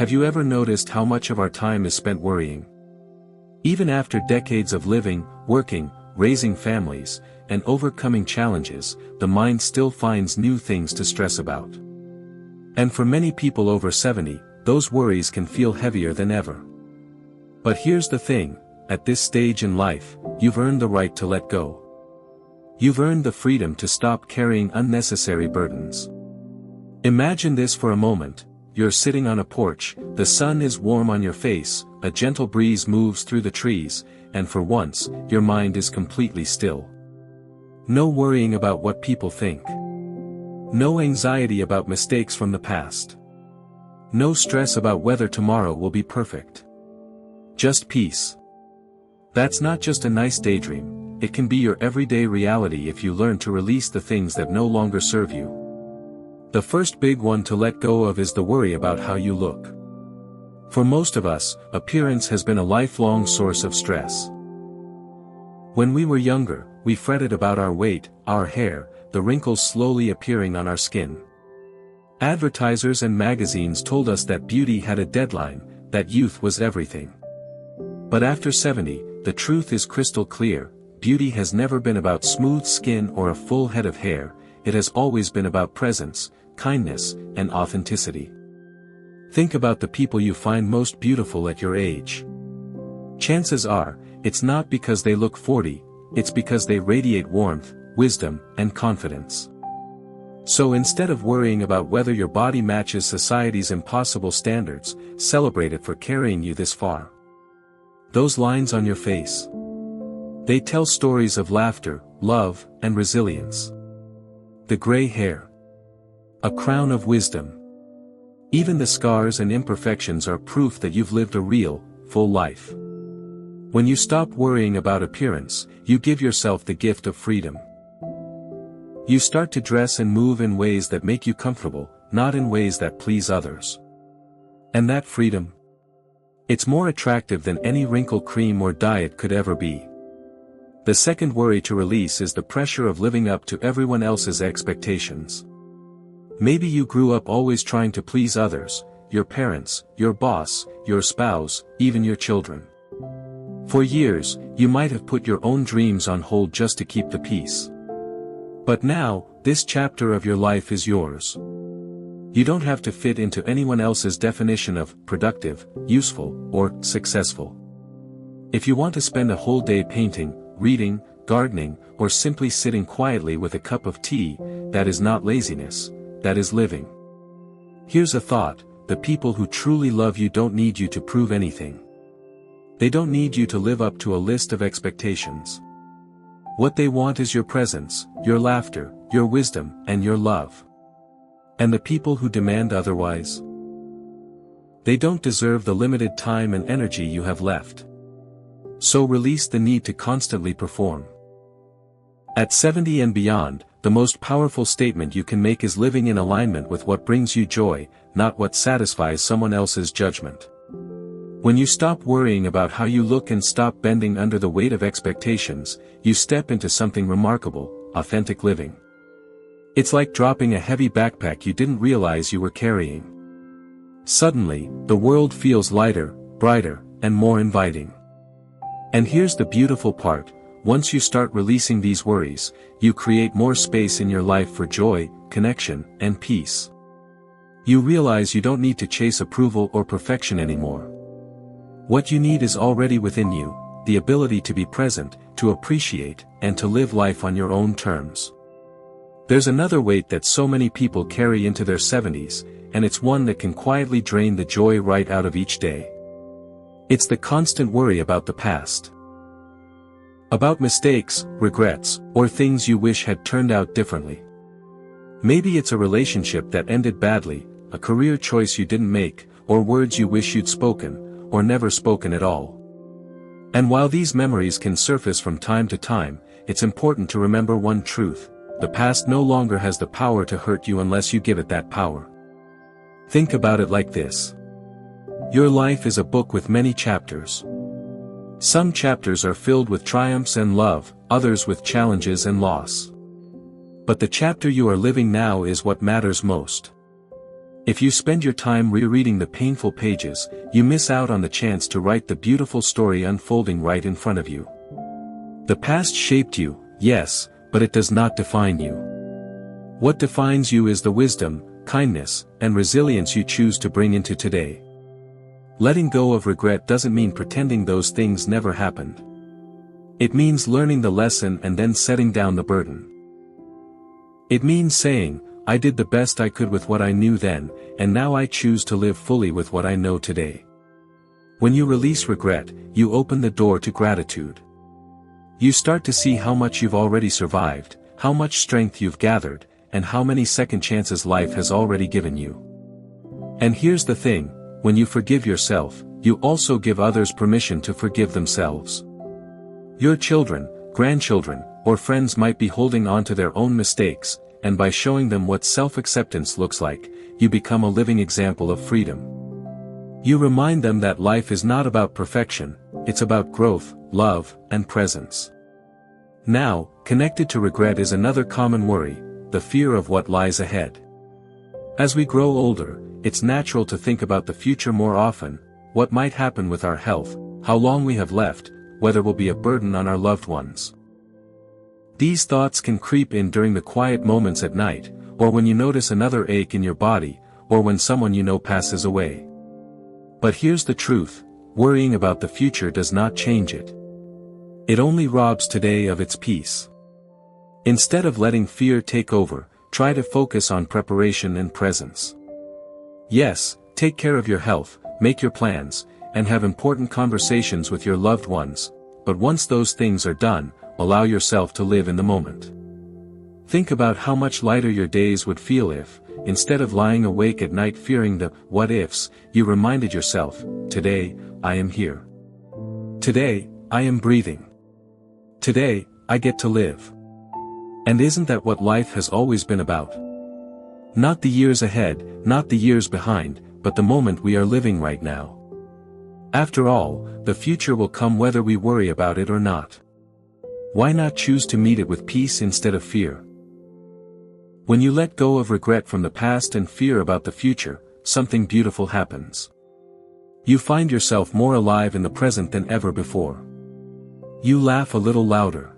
Have you ever noticed how much of our time is spent worrying? Even after decades of living, working, raising families, and overcoming challenges, the mind still finds new things to stress about. And for many people over 70, those worries can feel heavier than ever. But here's the thing, at this stage in life, you've earned the right to let go. You've earned the freedom to stop carrying unnecessary burdens. Imagine this for a moment. You're sitting on a porch, the sun is warm on your face, a gentle breeze moves through the trees, and for once, your mind is completely still. No worrying about what people think. No anxiety about mistakes from the past. No stress about whether tomorrow will be perfect. Just peace. That's not just a nice daydream, it can be your everyday reality if you learn to release the things that no longer serve you. The first big one to let go of is the worry about how you look. For most of us, appearance has been a lifelong source of stress. When we were younger, we fretted about our weight, our hair, the wrinkles slowly appearing on our skin. Advertisers and magazines told us that beauty had a deadline, that youth was everything. But after 70, the truth is crystal clear, beauty has never been about smooth skin or a full head of hair, it has always been about presence, kindness, and authenticity. Think about the people you find most beautiful at your age. Chances are, it's not because they look 40, it's because they radiate warmth, wisdom, and confidence. So instead of worrying about whether your body matches society's impossible standards, celebrate it for carrying you this far. Those lines on your face. They tell stories of laughter, love, and resilience. The gray hair. A crown of wisdom. Even the scars and imperfections are proof that you've lived a real, full life. When you stop worrying about appearance, you give yourself the gift of freedom. You start to dress and move in ways that make you comfortable, not in ways that please others. And that freedom? It's more attractive than any wrinkle cream or diet could ever be. The second worry to release is the pressure of living up to everyone else's expectations. Maybe you grew up always trying to please others, your parents, your boss, your spouse, even your children. For years, you might have put your own dreams on hold just to keep the peace. But now, this chapter of your life is yours. You don't have to fit into anyone else's definition of productive, useful, or successful. If you want to spend a whole day painting, reading, gardening, or simply sitting quietly with a cup of tea, that is not laziness, that is living. Here's a thought, the people who truly love you don't need you to prove anything. They don't need you to live up to a list of expectations. What they want is your presence, your laughter, your wisdom, and your love. And the people who demand otherwise? They don't deserve the limited time and energy you have left. So release the need to constantly perform. At 70 and beyond, the most powerful statement you can make is living in alignment with what brings you joy, not what satisfies someone else's judgment. When you stop worrying about how you look and stop bending under the weight of expectations, you step into something remarkable, authentic living. It's like dropping a heavy backpack you didn't realize you were carrying. Suddenly, the world feels lighter, brighter, and more inviting. And here's the beautiful part. Once you start releasing these worries, you create more space in your life for joy, connection, and peace. You realize you don't need to chase approval or perfection anymore. What you need is already within you, the ability to be present, to appreciate, and to live life on your own terms. There's another weight that so many people carry into their 70s, and it's one that can quietly drain the joy right out of each day. It's the constant worry about the past. About mistakes, regrets, or things you wish had turned out differently. Maybe it's a relationship that ended badly, a career choice you didn't make, or words you wish you'd spoken, or never spoken at all. And while these memories can surface from time to time, it's important to remember one truth: the past no longer has the power to hurt you unless you give it that power. Think about it like this. Your life is a book with many chapters. Some chapters are filled with triumphs and love, others with challenges and loss. But the chapter you are living now is what matters most. If you spend your time rereading the painful pages, you miss out on the chance to write the beautiful story unfolding right in front of you. The past shaped you, yes, but it does not define you. What defines you is the wisdom, kindness, and resilience you choose to bring into today. Letting go of regret doesn't mean pretending those things never happened. It means learning the lesson and then setting down the burden. It means saying, I did the best I could with what I knew then, and now I choose to live fully with what I know today. When you release regret, you open the door to gratitude. You start to see how much you've already survived, how much strength you've gathered, and how many second chances life has already given you. And here's the thing, when you forgive yourself, you also give others permission to forgive themselves. Your children, grandchildren, or friends might be holding on to their own mistakes, and by showing them what self-acceptance looks like, you become a living example of freedom. You remind them that life is not about perfection, it's about growth, love, and presence. Now, connected to regret is another common worry, the fear of what lies ahead. As we grow older, it's natural to think about the future more often, what might happen with our health, how long we have left, whether we'll be a burden on our loved ones. These thoughts can creep in during the quiet moments at night, or when you notice another ache in your body, or when someone you know passes away. But here's the truth, worrying about the future does not change it. It only robs today of its peace. Instead of letting fear take over, try to focus on preparation and presence. Yes, take care of your health, make your plans, and have important conversations with your loved ones, but once those things are done, allow yourself to live in the moment. Think about how much lighter your days would feel if, instead of lying awake at night fearing the what-ifs, you reminded yourself, today, I am here. Today, I am breathing. Today, I get to live. And isn't that what life has always been about? Not the years ahead, not the years behind, but the moment we are living right now. After all, the future will come whether we worry about it or not. Why not choose to meet it with peace instead of fear? When you let go of regret from the past and fear about the future, something beautiful happens. You find yourself more alive in the present than ever before. You laugh a little louder.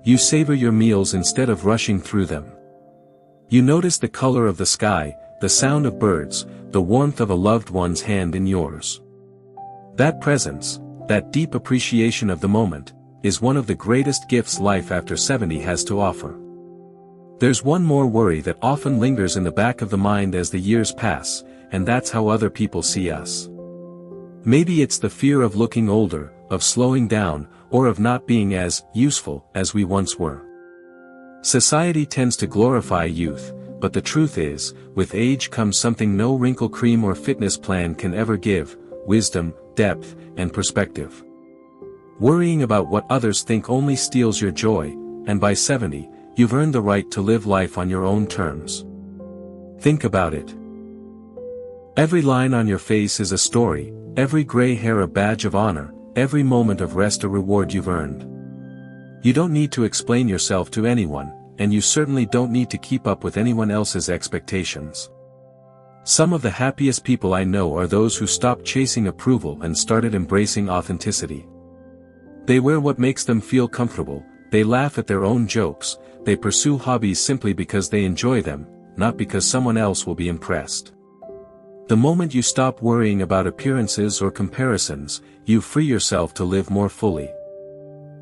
You savor your meals instead of rushing through them. You notice the color of the sky, the sound of birds, the warmth of a loved one's hand in yours. That presence, that deep appreciation of the moment, is one of the greatest gifts life after 70 has to offer. There's one more worry that often lingers in the back of the mind as the years pass, and that's how other people see us. Maybe it's the fear of looking older, of slowing down, or of not being as useful as we once were. Society tends to glorify youth, but the truth is, with age comes something no wrinkle cream or fitness plan can ever give, wisdom, depth, and perspective. Worrying about what others think only steals your joy, and by 70, you've earned the right to live life on your own terms. Think about it. Every line on your face is a story, every gray hair a badge of honor, every moment of rest a reward you've earned. You don't need to explain yourself to anyone, and you certainly don't need to keep up with anyone else's expectations. Some of the happiest people I know are those who stopped chasing approval and started embracing authenticity. They wear what makes them feel comfortable, they laugh at their own jokes, they pursue hobbies simply because they enjoy them, not because someone else will be impressed. The moment you stop worrying about appearances or comparisons, you free yourself to live more fully.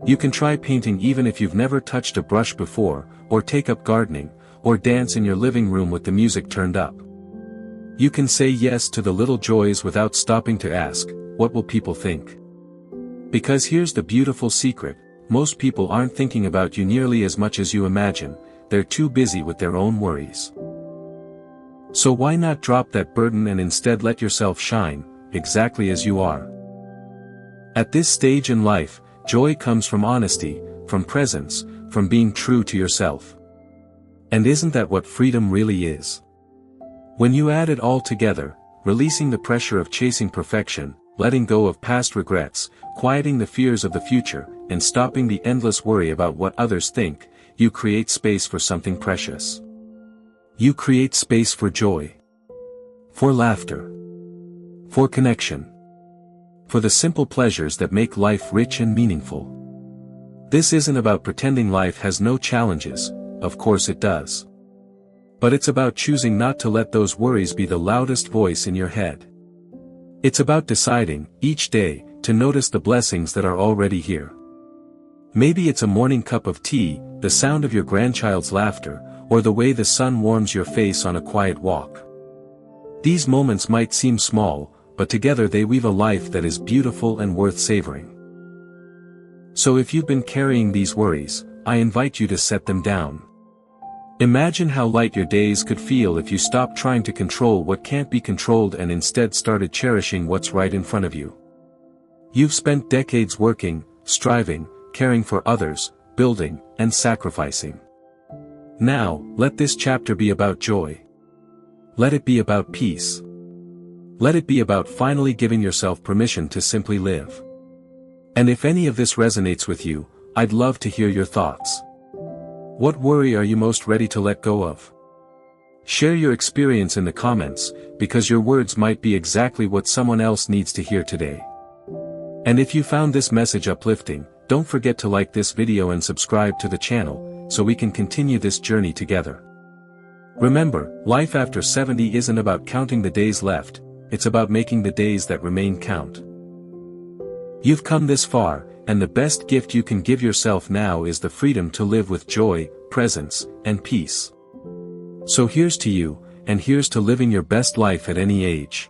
You can try painting even if you've never touched a brush before, or take up gardening, or dance in your living room with the music turned up. You can say yes to the little joys without stopping to ask, what will people think? Because here's the beautiful secret, most people aren't thinking about you nearly as much as you imagine, they're too busy with their own worries. So why not drop that burden and instead let yourself shine, exactly as you are? At this stage in life, joy comes from honesty, from presence, from being true to yourself. And isn't that what freedom really is? When you add it all together, releasing the pressure of chasing perfection, letting go of past regrets, quieting the fears of the future, and stopping the endless worry about what others think, you create space for something precious. You create space for joy. For laughter. For connection. For the simple pleasures that make life rich and meaningful. This isn't about pretending life has no challenges, of course it does. But it's about choosing not to let those worries be the loudest voice in your head. It's about deciding, each day, to notice the blessings that are already here. Maybe it's a morning cup of tea, the sound of your grandchild's laughter, or the way the sun warms your face on a quiet walk. These moments might seem small, but together they weave a life that is beautiful and worth savoring. So if you've been carrying these worries, I invite you to set them down. Imagine how light your days could feel if you stopped trying to control what can't be controlled and instead started cherishing what's right in front of you. You've spent decades working, striving, caring for others, building, and sacrificing. Now, let this chapter be about joy. Let it be about peace. Let it be about finally giving yourself permission to simply live. And if any of this resonates with you, I'd love to hear your thoughts. What worry are you most ready to let go of? Share your experience in the comments, because your words might be exactly what someone else needs to hear today. And if you found this message uplifting, don't forget to like this video and subscribe to the channel, so we can continue this journey together. Remember, life after 70 isn't about counting the days left, it's about making the days that remain count. You've come this far, and the best gift you can give yourself now is the freedom to live with joy, presence, and peace. So here's to you, and here's to living your best life at any age.